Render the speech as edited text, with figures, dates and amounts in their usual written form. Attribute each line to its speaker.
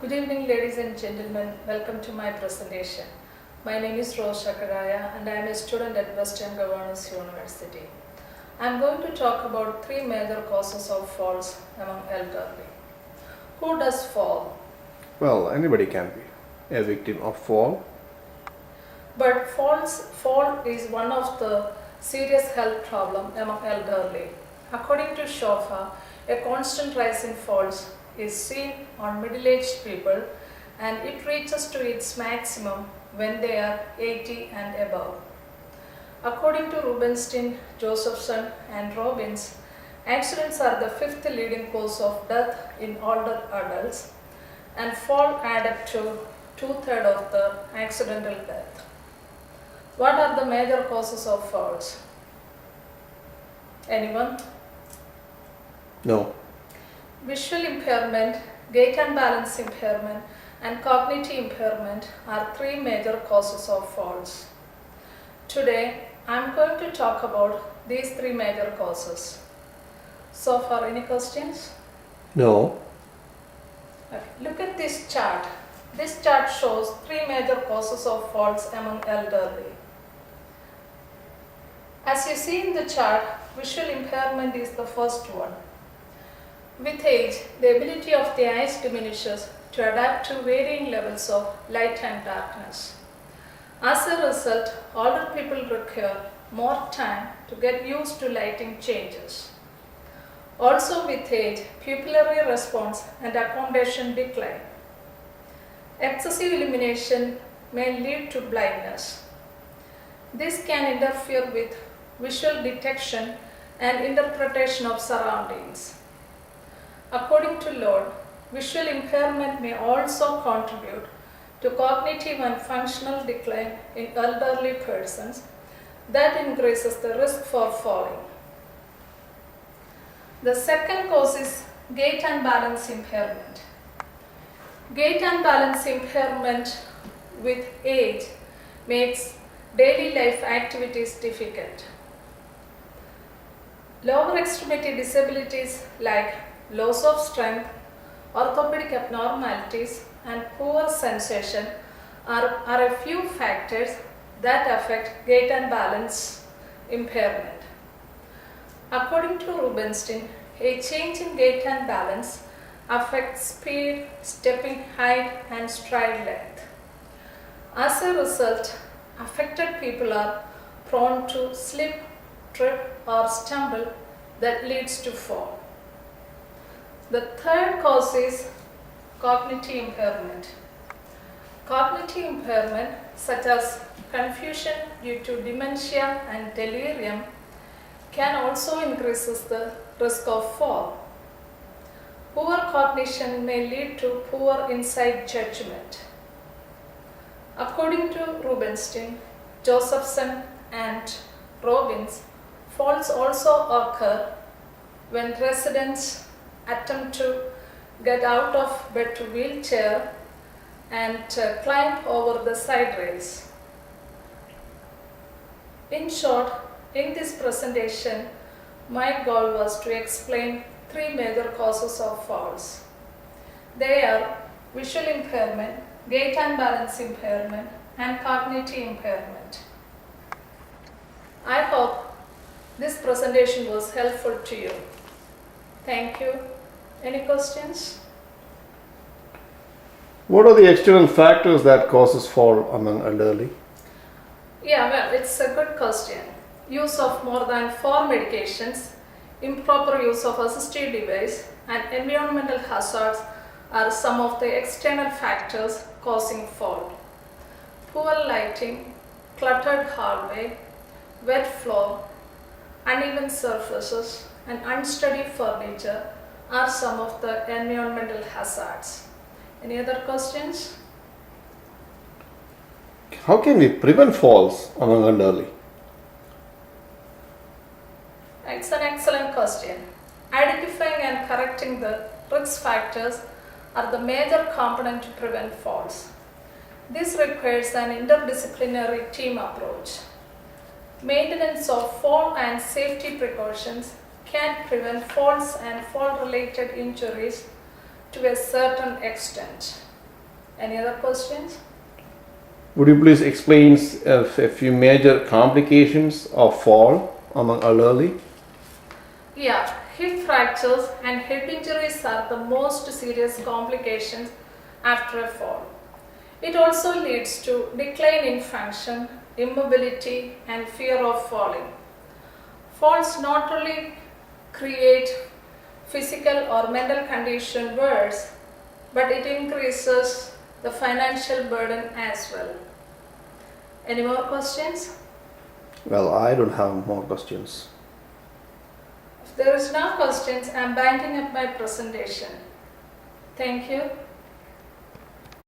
Speaker 1: Good evening, ladies and gentlemen. Welcome to my presentation. My name is Rose Shakaraya and I am a student at Western Governors University. I am going to talk about three major causes of falls among elderly. Who does fall?
Speaker 2: Well, anybody can be a victim of fall.
Speaker 1: But fall is one of the serious health problem among elderly. According to SHOFA, a constant rise in falls is seen on middle-aged people and it reaches to its maximum when they are 80 and above. According to Rubinstein, Josephson and Robbins, accidents are the fifth leading cause of death in older adults and fall add up to two-thirds of the accidental death. What are the major causes of falls? Anyone?
Speaker 2: No.
Speaker 1: Visual impairment, gait and balance impairment, and cognitive impairment are three major causes of falls. Today, I am going to talk about these three major causes. So far, any questions?
Speaker 2: No.
Speaker 1: Okay. Look at this chart. This chart shows three major causes of falls among elderly. As you see in the chart, visual impairment is the first one. With age, the ability of the eyes diminishes to adapt to varying levels of light and darkness. As a result, older people require more time to get used to lighting changes. Also with age, pupillary response and accommodation decline. Excessive illumination may lead to blindness. This can interfere with visual detection and interpretation of surroundings. According to LUT, visual impairment may also contribute to cognitive and functional decline in elderly persons that increases the risk for falling. The second cause is gait and balance impairment. Gait and balance impairment with age makes daily life activities difficult. Lower extremity disabilities like loss of strength, orthopedic abnormalities, and poor sensation are a few factors that affect gait and balance impairment. According to Rubinstein, a change in gait and balance affects speed, stepping height, and stride length. As a result, affected people are prone to slip, trip, or stumble that leads to fall. The third cause is cognitive impairment. Cognitive impairment, such as confusion due to dementia and delirium, can also increase the risk of fall. Poor cognition may lead to poor insight judgment. According to Rubinstein, Josephson, and Robbins, falls also occur when residents attempt to get out of bed to wheelchair and climb over the side rails. In short, in this presentation, my goal was to explain three major causes of falls. They are visual impairment, gait and balance impairment, and cognitive impairment. I hope this presentation was helpful to you. Thank you. Any questions?
Speaker 2: What are the external factors that causes fall among elderly?
Speaker 1: Yeah, well, it's a good question. Use of more than 4 medications, improper use of assistive device, and environmental hazards are some of the external factors causing fall. Poor lighting, cluttered hallway, wet floor, uneven surfaces, and unsteady furniture are some of the environmental hazards. Any other questions?
Speaker 2: How can we prevent falls among elderly?
Speaker 1: It's an excellent question. Identifying and correcting the risk factors are the major component to prevent falls. This requires an interdisciplinary team approach. Maintenance of fall and safety precautions can prevent falls and fall-related injuries to a certain extent. Any other questions?
Speaker 2: Would you please explain a few major complications of fall among elderly?
Speaker 1: Yeah, hip fractures and head injuries are the most serious complications after a fall. It also leads to decline in function, immobility, and fear of falling. Falls not only create physical or mental condition worse, but it increases the financial burden as well. Any more questions?
Speaker 2: Well, I don't have more questions.
Speaker 1: If there is no questions, I am binding up my presentation. Thank you.